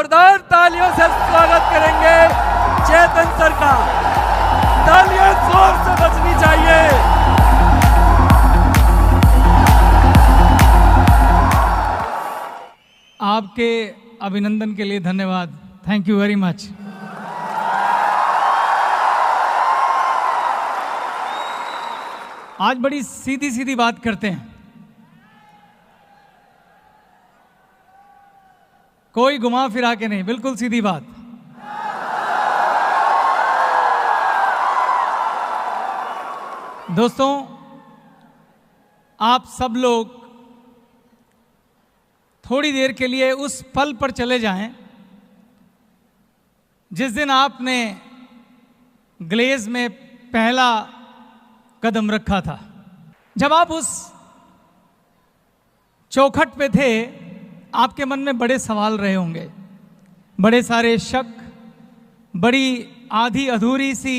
जोरदार तालियों से स्वागत करेंगे चेतन सर का। तालियां जोर से बजनी चाहिए। आपके अभिनंदन के लिए धन्यवाद। Thank you very much. आज बड़ी सीधी सीधी बात करते हैं, कोई घुमा फिरा के नहीं, बिल्कुल सीधी बात। दोस्तों, आप सब लोग थोड़ी देर के लिए उस पल पर चले जाएं जिस दिन आपने ग्लेज में पहला कदम रखा था। जब आप उस चौखट पे थे, आपके मन में बड़े सवाल रहे होंगे, बड़े सारे शक, बड़ी आधी अधूरी सी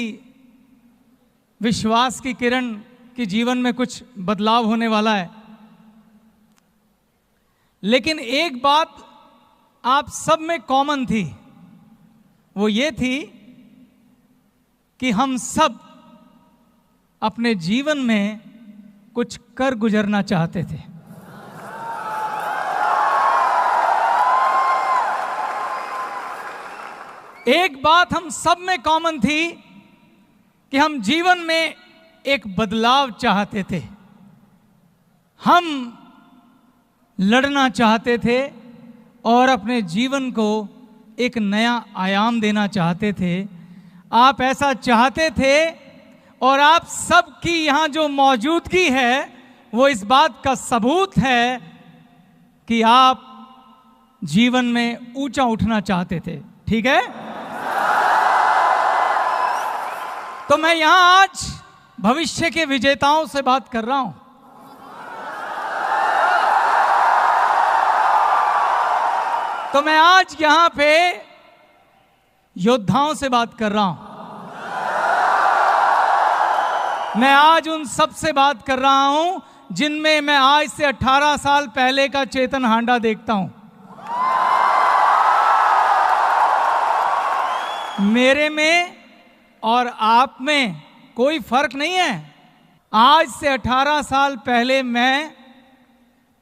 विश्वास की किरण कि जीवन में कुछ बदलाव होने वाला है। लेकिन एक बात आप सब में कॉमन थी, वो ये थी कि हम सब अपने जीवन में कुछ कर गुजरना चाहते थे। एक बात हम सब में कॉमन थी कि हम जीवन में एक बदलाव चाहते थे। हम लड़ना चाहते थे और अपने जीवन को एक नया आयाम देना चाहते थे। आप ऐसा चाहते थे और आप सब की यहाँ जो मौजूदगी है वो इस बात का सबूत है कि आप जीवन में ऊंचा उठना चाहते थे। ठीक है? तो मैं यहां आज भविष्य के विजेताओं से बात कर रहा हूं। तो मैं आज यहां पे योद्धाओं से बात कर रहा हूं। मैं आज उन सब से बात कर रहा हूं जिनमें मैं आज से 18 साल पहले का चेतन हांडा देखता हूं। मेरे में और आप में कोई फर्क नहीं है। आज से 18 साल पहले मैं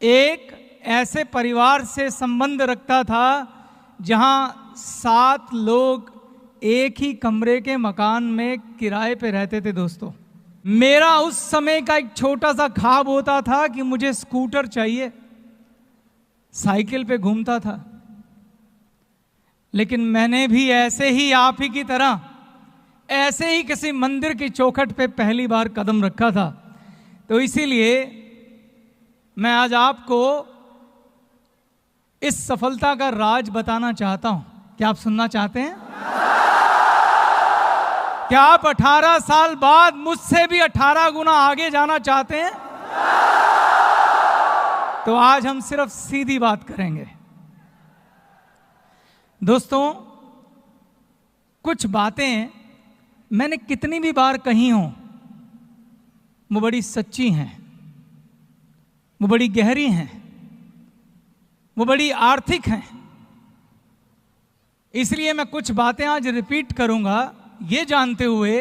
एक ऐसे परिवार से संबंध रखता था जहां 7 लोग एक ही कमरे के मकान में किराए पे रहते थे। दोस्तों, मेरा उस समय का एक छोटा सा ख्वाब होता था कि मुझे स्कूटर चाहिए, साइकिल पे घूमता था। लेकिन मैंने भी ऐसे ही आप ही की तरह ऐसे ही किसी मंदिर की चौखट पे पहली बार कदम रखा था। तो इसीलिए मैं आज आपको इस सफलता का राज बताना चाहता हूं। क्या आप सुनना चाहते हैं? क्या आप 18 साल बाद मुझसे भी 18 गुना आगे जाना चाहते हैं? तो आज हम सिर्फ सीधी बात करेंगे। दोस्तों, कुछ बातें मैंने कितनी भी बार कही हों, वो बड़ी सच्ची हैं, वो बड़ी गहरी हैं, वो बड़ी आर्थिक हैं। इसलिए मैं कुछ बातें आज रिपीट करूंगा, ये जानते हुए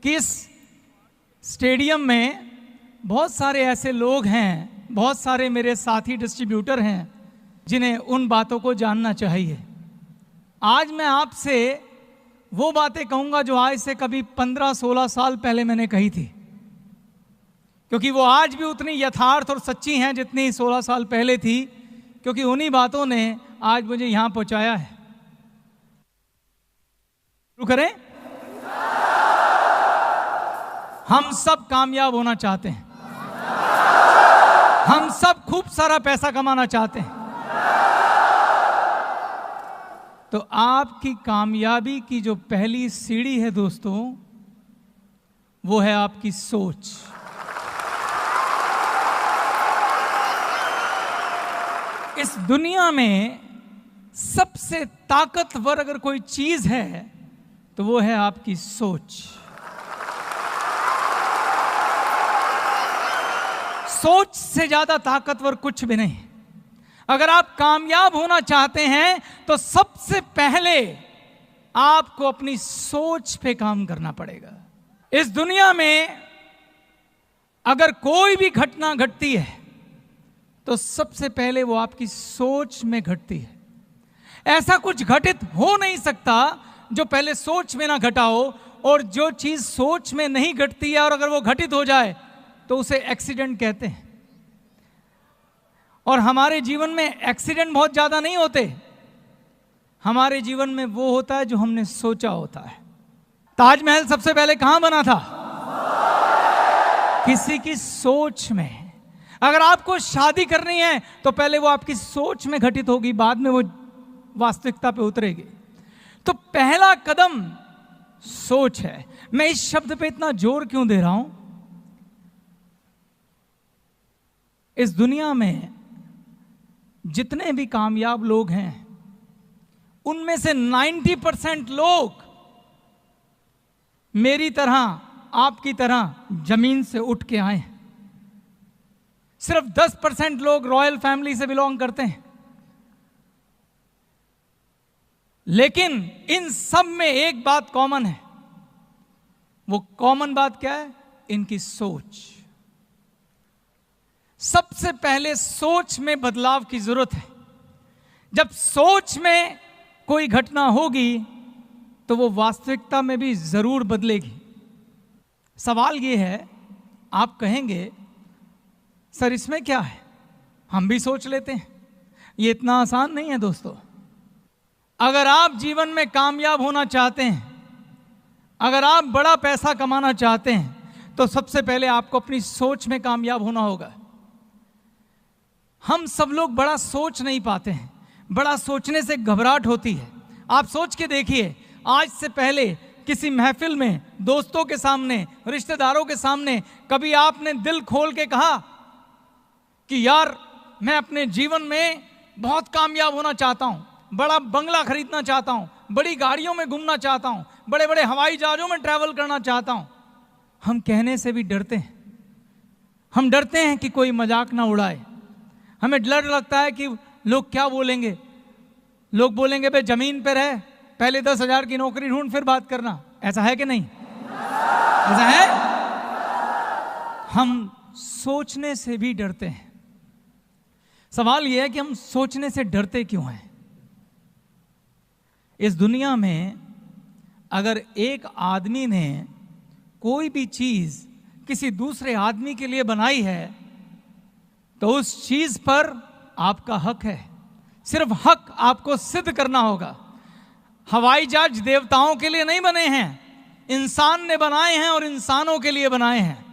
कि इस स्टेडियम में बहुत सारे ऐसे लोग हैं, बहुत सारे मेरे साथी डिस्ट्रीब्यूटर हैं जिन्हें उन बातों को जानना चाहिए। आज मैं आपसे वो बातें कहूंगा जो आज से कभी 15-16 साल पहले मैंने कही थी, क्योंकि वो आज भी उतनी यथार्थ और सच्ची हैं जितनी 16 साल पहले थी, क्योंकि उन्हीं बातों ने आज मुझे यहां पहुंचाया है। शुरू करें? हम सब कामयाब होना चाहते हैं, हम सब खूब सारा पैसा कमाना चाहते हैं। तो आपकी कामयाबी की जो पहली सीढ़ी है दोस्तों, वो है आपकी सोच। इस दुनिया में सबसे ताकतवर अगर कोई चीज है तो वो है आपकी सोच। सोच से ज्यादा ताकतवर कुछ भी नहीं। अगर आप कामयाब होना चाहते हैं तो सबसे पहले आपको अपनी सोच पे काम करना पड़ेगा। इस दुनिया में अगर कोई भी घटना घटती है तो सबसे पहले वो आपकी सोच में घटती है। ऐसा कुछ घटित हो नहीं सकता जो पहले सोच में ना घटा हो, और जो चीज सोच में नहीं घटती है और अगर वो घटित हो जाए तो उसे एक्सीडेंट कहते हैं। और हमारे जीवन में एक्सीडेंट बहुत ज्यादा नहीं होते, हमारे जीवन में वो होता है जो हमने सोचा होता है। ताजमहल सबसे पहले कहां बना था? किसी की सोच में। अगर आपको शादी करनी है तो पहले वो आपकी सोच में घटित होगी, बाद में वो वास्तविकता पे उतरेगी। तो पहला कदम सोच है। मैं इस शब्द पे इतना जोर क्यों दे रहा हूं? इस दुनिया में जितने भी कामयाब लोग हैं उनमें से 90% लोग मेरी तरह, आपकी तरह जमीन से उठ के आए हैं। सिर्फ 10% लोग रॉयल फैमिली से बिलोंग करते हैं। लेकिन इन सब में एक बात कॉमन है। वो कॉमन बात क्या है? इनकी सोच। सबसे पहले सोच में बदलाव की जरूरत है। जब सोच में कोई घटना होगी तो वो वास्तविकता में भी जरूर बदलेगी। सवाल ये है, आप कहेंगे सर इसमें क्या है, हम भी सोच लेते हैं। ये इतना आसान नहीं है दोस्तों। अगर आप जीवन में कामयाब होना चाहते हैं, अगर आप बड़ा पैसा कमाना चाहते हैं, तो सबसे पहले आपको अपनी सोच में कामयाब होना होगा। हम सब लोग बड़ा सोच नहीं पाते हैं। बड़ा सोचने से घबराहट होती है। आप सोच के देखिए, आज से पहले किसी महफिल में, दोस्तों के सामने, रिश्तेदारों के सामने कभी आपने दिल खोल के कहा कि यार मैं अपने जीवन में बहुत कामयाब होना चाहता हूं, बड़ा बंगला खरीदना चाहता हूं, बड़ी गाड़ियों में घूमना चाहता हूं, बड़े बड़े हवाई जहाजों में ट्रैवल करना चाहता हूं? हम कहने से भी डरते हैं। हम डरते हैं कि कोई मजाक ना उड़ाए। हमें डर लगता है कि लोग क्या बोलेंगे। लोग बोलेंगे भाई जमीन पे रह, पहले 10,000 की नौकरी ढूंढ फिर बात करना। ऐसा है कि नहीं? ऐसा है। हम सोचने से भी डरते हैं। सवाल यह है कि हम सोचने से डरते क्यों हैं? इस दुनिया में अगर एक आदमी ने कोई भी चीज किसी दूसरे आदमी के लिए बनाई है तो उस चीज पर आपका हक है। सिर्फ हक आपको सिद्ध करना होगा। हवाई जहाज देवताओं के लिए नहीं बने हैं, इंसान ने बनाए हैं और इंसानों के लिए बनाए हैं।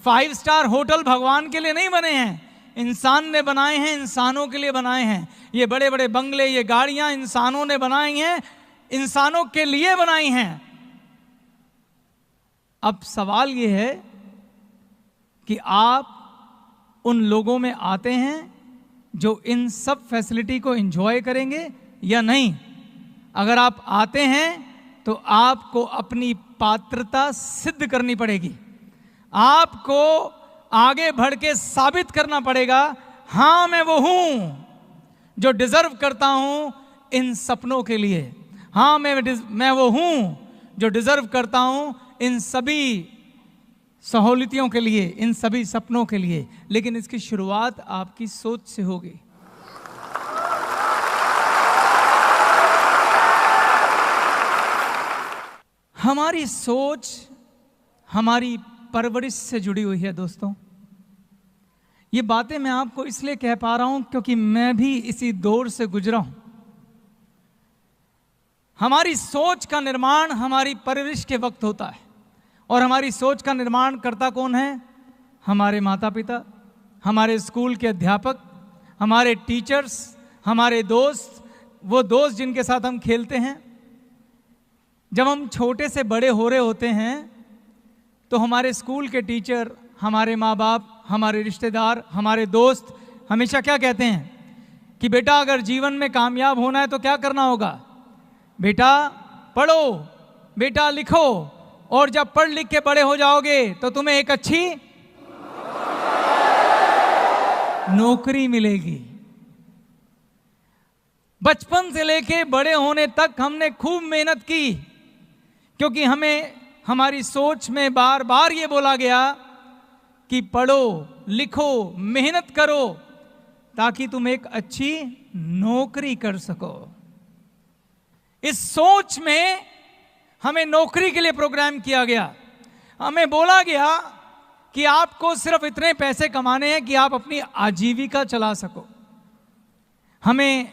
5 स्टार होटल भगवान के लिए नहीं बने हैं, इंसान ने बनाए हैं, इंसानों के लिए बनाए हैं। ये बड़े बड़े बंगले, ये गाड़ियां इंसानों ने बनाई हैं, इंसानों के लिए बनाई हैं। अब सवाल ये है कि आप उन लोगों में आते हैं जो इन सब फैसिलिटी को एंजॉय करेंगे या नहीं। अगर आप आते हैं तो आपको अपनी पात्रता सिद्ध करनी पड़ेगी। आपको आगे बढ़ के साबित करना पड़ेगा, हां मैं वो हूं जो डिजर्व करता हूं इन सपनों के लिए। हां मैं वो हूं जो डिजर्व करता हूं इन सभी सहूलियतों के लिए, इन सभी सपनों के लिए। लेकिन इसकी शुरुआत आपकी सोच से होगी। हमारी सोच हमारी परवरिश से जुड़ी हुई है दोस्तों। ये बातें मैं आपको इसलिए कह पा रहा हूं क्योंकि मैं भी इसी दौर से गुजरा हूं। हमारी सोच का निर्माण हमारी परवरिश के वक्त होता है, और हमारी सोच का निर्माण करता कौन है? हमारे माता पिता, हमारे स्कूल के अध्यापक, हमारे टीचर्स, हमारे दोस्त, वो दोस्त जिनके साथ हम खेलते हैं। जब हम छोटे से बड़े हो रहे होते हैं तो हमारे स्कूल के टीचर, हमारे माँ बाप, हमारे रिश्तेदार, हमारे दोस्त हमेशा क्या कहते हैं कि बेटा अगर जीवन में कामयाब होना है तो क्या करना होगा? बेटा पढ़ो, बेटा लिखो, और जब पढ़ लिख के बड़े हो जाओगे तो तुम्हें एक अच्छी नौकरी मिलेगी। बचपन से लेके बड़े होने तक हमने खूब मेहनत की, क्योंकि हमें हमारी सोच में बार बार ये बोला गया कि पढ़ो लिखो मेहनत करो ताकि तुम एक अच्छी नौकरी कर सको। इस सोच में हमें नौकरी के लिए प्रोग्राम किया गया। हमें बोला गया कि आपको सिर्फ इतने पैसे कमाने हैं कि आप अपनी आजीविका चला सको। हमें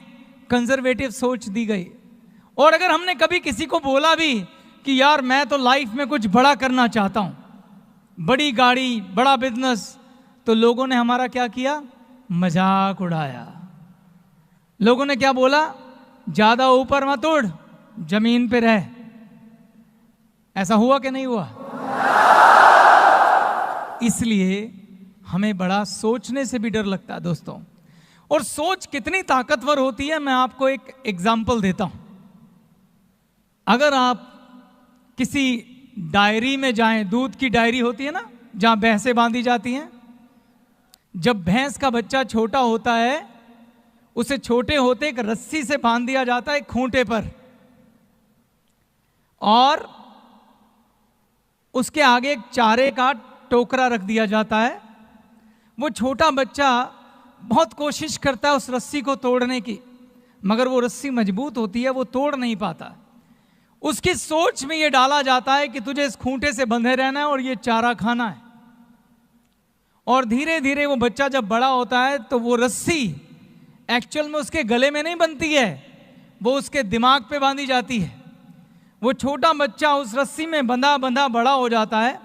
कंजर्वेटिव सोच दी गई। और अगर हमने कभी किसी को बोला भी कि यार मैं तो लाइफ में कुछ बड़ा करना चाहता हूं, बड़ी गाड़ी बड़ा बिजनेस, तो लोगों ने हमारा क्या किया? मजाक उड़ाया। लोगों ने क्या बोला? ज्यादा ऊपर मत उड़, जमीन पे रह। ऐसा हुआ कि नहीं हुआ? इसलिए हमें बड़ा सोचने से भी डर लगता है दोस्तों। और सोच कितनी ताकतवर होती है, मैं आपको एक एग्जाम्पल देता हूं। अगर आप किसी डायरी में जाएं, दूध की डायरी होती है ना, जहां भैंसें बांधी जाती हैं, जब भैंस का बच्चा छोटा होता है उसे छोटे होते एक रस्सी से बांध दिया जाता है खूंटे पर, और उसके आगे एक चारे का टोकरा रख दिया जाता है। वो छोटा बच्चा बहुत कोशिश करता है उस रस्सी को तोड़ने की, मगर वो रस्सी मजबूत होती है, वो तोड़ नहीं पाता। उसकी सोच में ये डाला जाता है कि तुझे इस खूंटे से बंधे रहना है और ये चारा खाना है। और धीरे धीरे वो बच्चा जब बड़ा होता है तो वो रस्सी एक्चुअल में उसके गले में नहीं बनती है, वो उसके दिमाग पे बांधी जाती है। वो छोटा बच्चा उस रस्सी में बंधा बंधा बड़ा हो जाता है।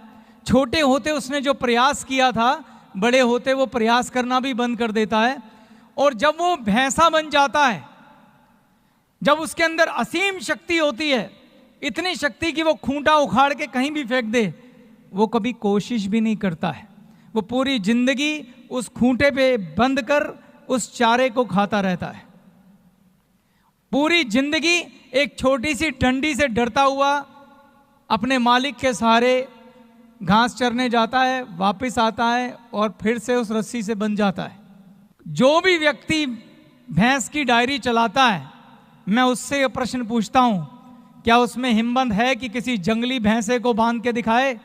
छोटे होते उसने जो प्रयास किया था, बड़े होते वो प्रयास करना भी बंद कर देता है। और जब वो भैंसा बन जाता है, जब उसके अंदर असीम शक्ति होती है, इतनी शक्ति कि वो खूंटा उखाड़ के कहीं भी फेंक दे, वो कभी कोशिश भी नहीं करता है। वो पूरी जिंदगी उस खूंटे पे बंद कर उस चारे को खाता रहता है। पूरी जिंदगी एक छोटी सी डंडी से डरता हुआ अपने मालिक के सहारे घास चरने जाता है, वापस आता है और फिर से उस रस्सी से बंध जाता है। जो भी व्यक्ति भैंस की डायरी चलाता है, मैं उससे यह प्रश्न पूछता हूं, क्या उसमें हिम्मत है कि किसी जंगली भैंसे को बांध के दिखाए?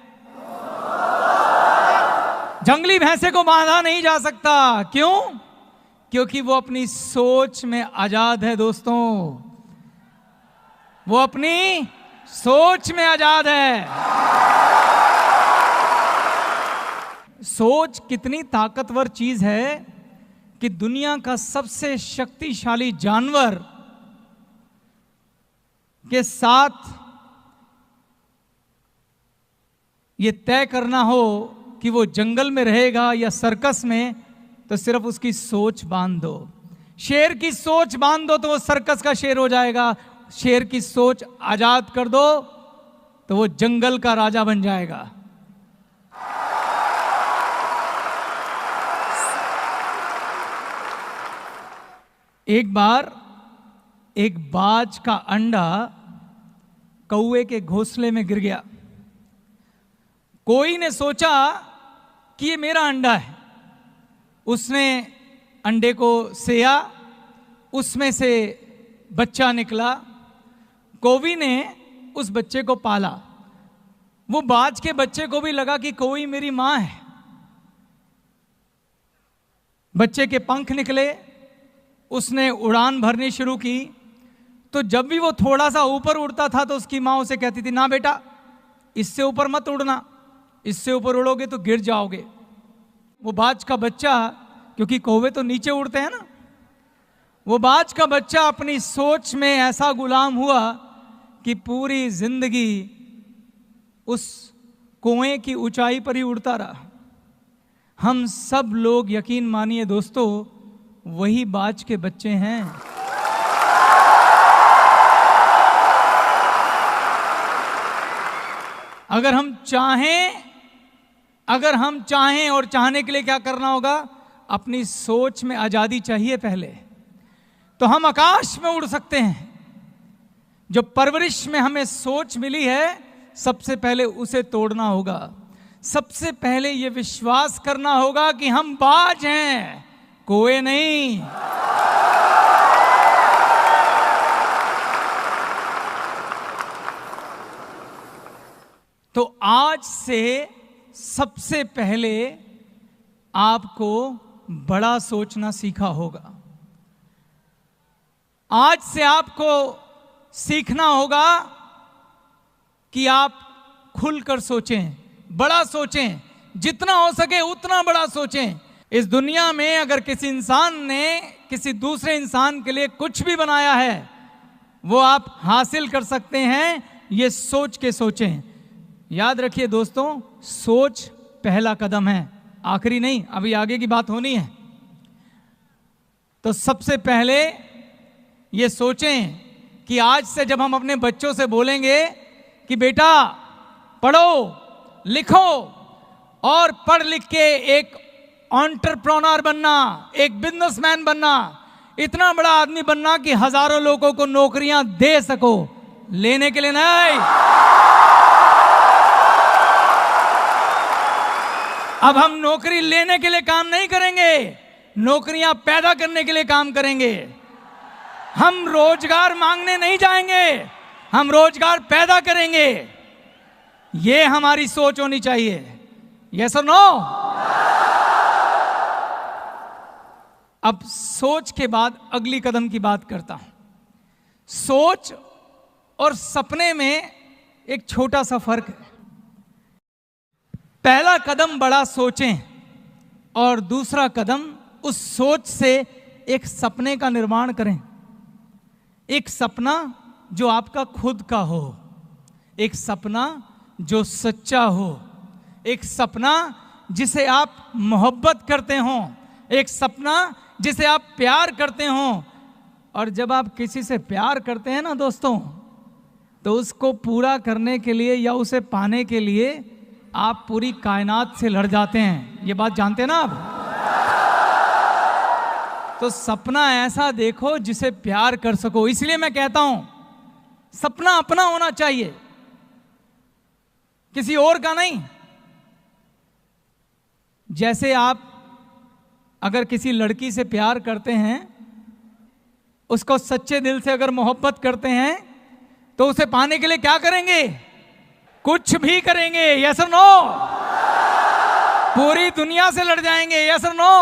जंगली भैंसे को बांधा नहीं जा सकता। क्यों? क्योंकि वो अपनी सोच में आजाद है दोस्तों। वो अपनी सोच में आजाद है। सोच कितनी ताकतवर चीज है कि दुनिया का सबसे शक्तिशाली जानवर के साथ ये तय करना हो कि वो जंगल में रहेगा या सर्कस में, तो सिर्फ उसकी सोच बांध दो। शेर की सोच बांध दो तो वो सर्कस का शेर हो जाएगा। शेर की सोच आजाद कर दो तो वो जंगल का राजा बन जाएगा। एक बार एक बाज का अंडा कौवे के घोंसले में गिर गया। कोई ने सोचा कि ये मेरा अंडा है। उसने अंडे को सेया, उसमें से बच्चा निकला। कौवी ने उस बच्चे को पाला। वो बाज के बच्चे को भी लगा कि कोई मेरी मां है। बच्चे के पंख निकले, उसने उड़ान भरनी शुरू की। तो जब भी वो थोड़ा सा ऊपर उड़ता था तो उसकी मां उसे कहती थी, ना बेटा इससे ऊपर मत उड़ना, इससे ऊपर उड़ोगे तो गिर जाओगे। वो बाज का बच्चा, क्योंकि कौवे तो नीचे उड़ते हैं ना, वो बाज का बच्चा अपनी सोच में ऐसा गुलाम हुआ कि पूरी जिंदगी उस कुएं की ऊंचाई पर ही उड़ता रहा। हम सब लोग यकीन मानिए दोस्तों, वही बाज के बच्चे हैं। अगर हम चाहें और चाहने के लिए क्या करना होगा? अपनी सोच में आजादी चाहिए पहले, तो हम आकाश में उड़ सकते हैं। जो परवरिश में हमें सोच मिली है, सबसे पहले उसे तोड़ना होगा। सबसे पहले यह विश्वास करना होगा कि हम बाज हैं, कोई नहीं। तो आज से सबसे पहले आपको बड़ा सोचना सीखा होगा। आज से आपको सीखना होगा कि आप खुलकर सोचें, बड़ा सोचें, जितना हो सके उतना बड़ा सोचें। इस दुनिया में अगर किसी इंसान ने किसी दूसरे इंसान के लिए कुछ भी बनाया है, वो आप हासिल कर सकते हैं, ये सोच के सोचें। याद रखिए दोस्तों, सोच पहला कदम है, आखिरी नहीं, अभी आगे की बात होनी है। तो सबसे पहले ये सोचें कि आज से जब हम अपने बच्चों से बोलेंगे कि बेटा पढ़ो लिखो और पढ़ लिख के एक एंटरप्रेन्योर बनना, एक बिजनेसमैन बनना, इतना बड़ा आदमी बनना कि हजारों लोगों को नौकरियां दे सको, लेने के लिए नहीं। अब हम नौकरी लेने के लिए काम नहीं करेंगे, नौकरियां पैदा करने के लिए काम करेंगे। हम रोजगार मांगने नहीं जाएंगे, हम रोजगार पैदा करेंगे। ये हमारी सोच होनी चाहिए। यस और नो? अब सोच के बाद अगली कदम की बात करता हूं। सोच और सपने में एक छोटा सा फर्क है। पहला कदम बड़ा सोचें और दूसरा कदम उस सोच से एक सपने का निर्माण करें। एक सपना जो आपका खुद का हो, एक सपना जो सच्चा हो, एक सपना जिसे आप मोहब्बत करते हो, एक सपना जिसे आप प्यार करते हो। और जब आप किसी से प्यार करते हैं ना दोस्तों, तो उसको पूरा करने के लिए या उसे पाने के लिए आप पूरी कायनात से लड़ जाते हैं। ये बात जानते हैं ना आप? तो सपना ऐसा देखो जिसे प्यार कर सको। इसलिए मैं कहता हूं सपना अपना होना चाहिए, किसी और का नहीं। जैसे आप अगर किसी लड़की से प्यार करते हैं, उसको सच्चे दिल से अगर मोहब्बत करते हैं, तो उसे पाने के लिए क्या करेंगे? कुछ भी करेंगे। यस और नो? पूरी दुनिया से लड़ जाएंगे। यस और नो?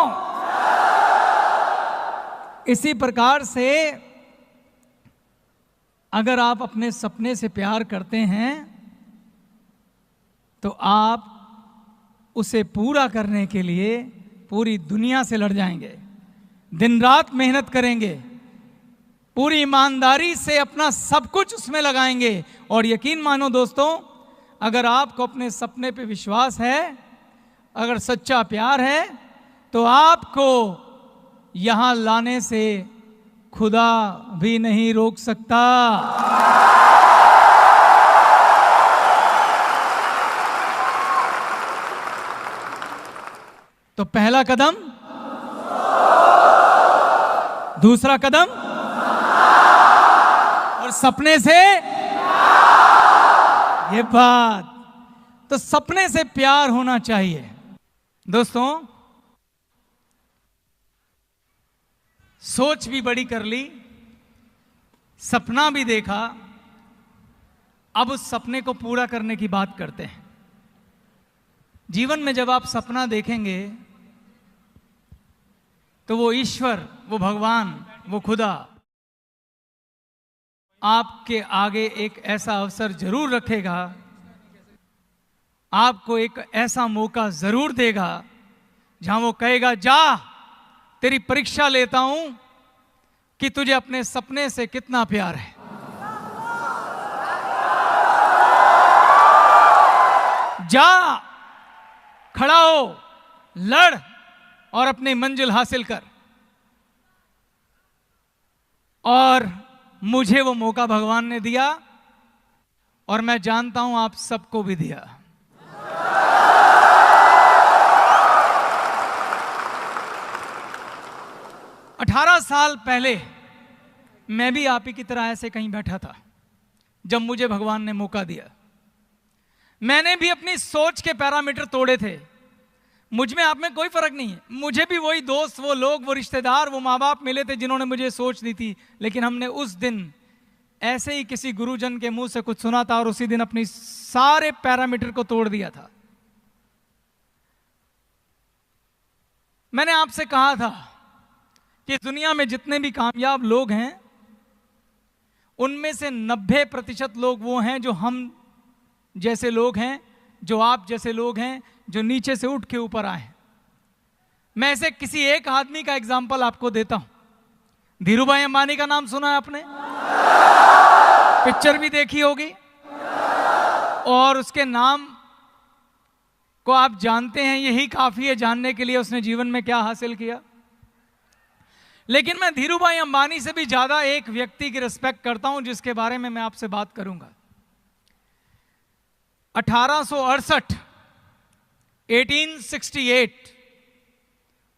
इसी प्रकार से अगर आप अपने सपने से प्यार करते हैं, तो आप उसे पूरा करने के लिए पूरी दुनिया से लड़ जाएंगे, दिन रात मेहनत करेंगे, पूरी ईमानदारी से अपना सब कुछ उसमें लगाएंगे। और यकीन मानो दोस्तों, अगर आपको अपने सपने पे विश्वास है, अगर सच्चा प्यार है, तो आपको यहां लाने से खुदा भी नहीं रोक सकता। तो पहला कदम, दूसरा कदम, और सपने से ये बात, तो सपने से प्यार होना चाहिए। दोस्तों, सोच भी बड़ी कर ली, सपना भी देखा, अब उस सपने को पूरा करने की बात करते हैं। जीवन में जब आप सपना देखेंगे, तो वो ईश्वर, वो भगवान, वो खुदा आपके आगे एक ऐसा अवसर जरूर रखेगा, आपको एक ऐसा मौका जरूर देगा जहां वो कहेगा, जा तेरी परीक्षा लेता हूं कि तुझे अपने सपने से कितना प्यार है। जा, खड़ा हो, लड़ और अपनी मंजिल हासिल कर। और मुझे वो मौका भगवान ने दिया, और मैं जानता हूं आप सबको भी दिया। अठारह साल पहले मैं भी आप ही की तरह ऐसे कहीं बैठा था, जब मुझे भगवान ने मौका दिया। मैंने भी अपनी सोच के पैरामीटर तोड़े थे। मुझ में आप में कोई फर्क नहीं है। मुझे भी वही दोस्त, वो लोग, वो रिश्तेदार, वो माँ बाप मिले थे जिन्होंने मुझे सोच दी थी। लेकिन हमने उस दिन ऐसे ही किसी गुरुजन के मुंह से कुछ सुना था और उसी दिन अपनी सारे पैरामीटर को तोड़ दिया था। मैंने आपसे कहा था कि दुनिया में जितने भी कामयाब लोग हैं उनमें से 90% लोग वो हैं जो हम जैसे लोग हैं, जो आप जैसे लोग हैं, जो नीचे से उठ के ऊपर आए। मैं ऐसे किसी एक आदमी का एग्जाम्पल आपको देता हूं। धीरूभाई अंबानी का नाम सुना है आपने? पिक्चर भी देखी होगी और उसके नाम को आप जानते हैं, यही काफी है जानने के लिए उसने जीवन में क्या हासिल किया। लेकिन मैं धीरूभाई अंबानी से भी ज्यादा एक व्यक्ति की रिस्पेक्ट करता हूं जिसके बारे में मैं आपसे बात करूंगा। 1868 1868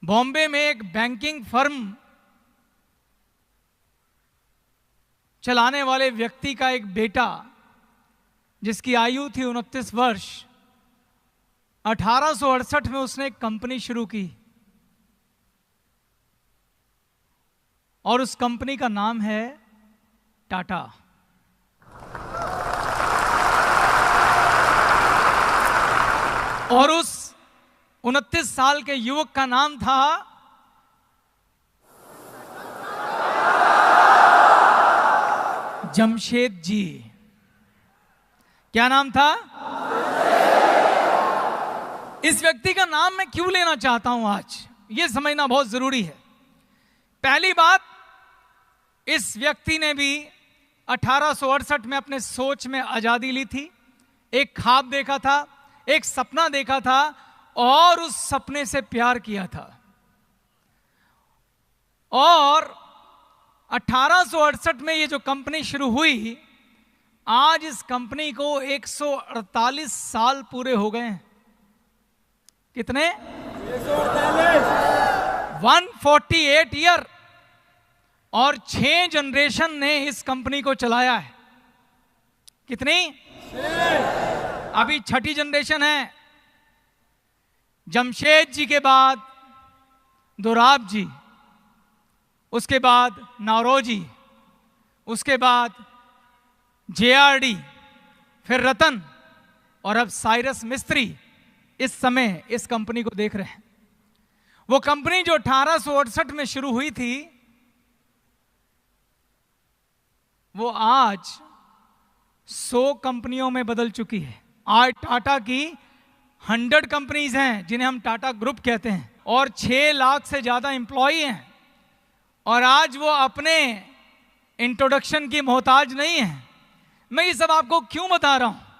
बॉम्बे में एक बैंकिंग फर्म चलाने वाले व्यक्ति का एक बेटा जिसकी आयु थी 29 वर्ष, 1868 में उसने एक कंपनी शुरू की और उस कंपनी का नाम है टाटा। और उस 29 साल के युवक का नाम था जमशेद जी। क्या नाम था? इस व्यक्ति का नाम मैं क्यों लेना चाहता हूं आज, यह समझना बहुत जरूरी है। पहली बात, इस व्यक्ति ने भी 1868 में अपने सोच में आजादी ली थी, एक ख्वाब देखा था, एक सपना देखा था और उस सपने से प्यार किया था। और 1868 में ये जो कंपनी शुरू हुई, आज इस कंपनी को 148 साल पूरे हो गए हैं। कितने? 148 ईयर। और 6 जनरेशन ने इस कंपनी को चलाया है। कितनी? अभी 6ठी जनरेशन है। जमशेद जी के बाद दोराब जी, उसके बाद नौरोजी, उसके बाद जेआरडी, फिर रतन और अब साइरस मिस्त्री इस समय इस कंपनी को देख रहे हैं। वो कंपनी जो 1868 में शुरू हुई थी, वो आज 100 कंपनियों में बदल चुकी है। आज टाटा की 100 कंपनीज हैं जिन्हें हम टाटा ग्रुप कहते हैं और 6 लाख से ज्यादा एम्प्लॉई हैं। और आज वो अपने इंट्रोडक्शन की मोहताज नहीं है। मैं ये सब आपको क्यों बता रहा हूं?